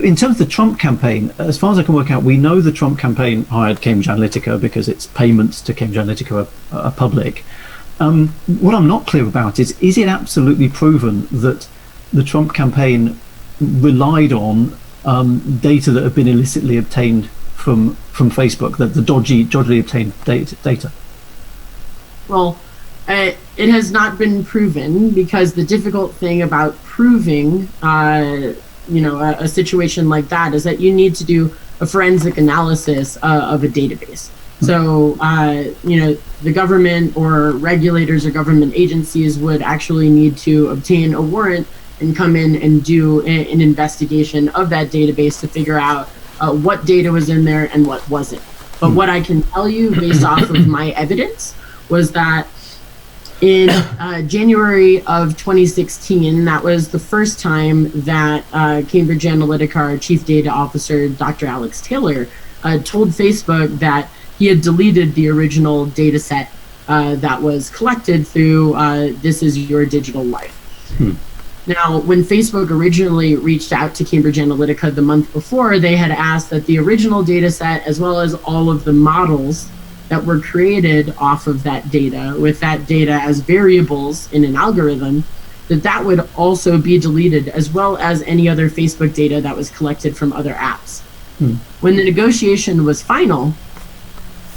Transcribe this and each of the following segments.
in terms of the Trump campaign, as far as I can work out, we know the Trump campaign hired Cambridge Analytica because its payments to Cambridge Analytica are public. What I'm not clear about is it absolutely proven that the Trump campaign relied on data that had been illicitly obtained from Facebook, the dodgily obtained data? Well, it has not been proven, because the difficult thing about proving a situation like that is that you need to do a forensic analysis of a database. So, the government or regulators or government agencies would actually need to obtain a warrant and come in and do an investigation of that database to figure out what data was in there and what wasn't. But what I can tell you based off of my evidence was that in January of 2016, that was the first time that Cambridge Analytica, our chief data officer, Dr. Alex Taylor, told Facebook that he had deleted the original data set that was collected through This Is Your Digital Life. Now, when Facebook originally reached out to Cambridge Analytica the month before, they had asked that the original data set, as well as all of the models that were created off of that data, with that data as variables in an algorithm, that would also be deleted, as well as any other Facebook data that was collected from other apps. When the negotiation was final,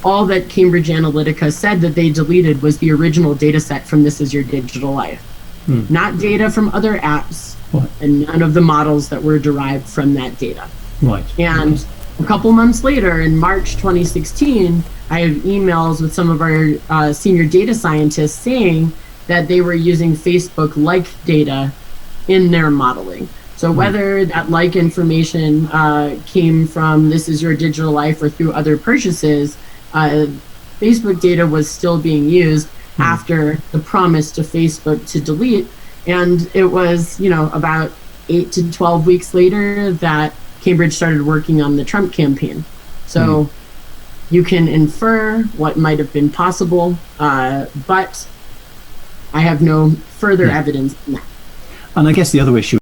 all that Cambridge Analytica said that they deleted was the original data set from This Is Your Digital Life. Not data from other apps, and none of the models that were derived from that data. And a couple months later, in March 2016, I have emails with some of our senior data scientists saying that they were using Facebook-like data in their modeling. So whether that like information came from This Is Your Digital Life or through other purchases, Facebook data was still being used after the promise to Facebook to delete. And it was, about 8 to 12 weeks later that Cambridge started working on the Trump campaign. So you can infer what might have been possible, but I have no further evidence than that. And I guess the other issue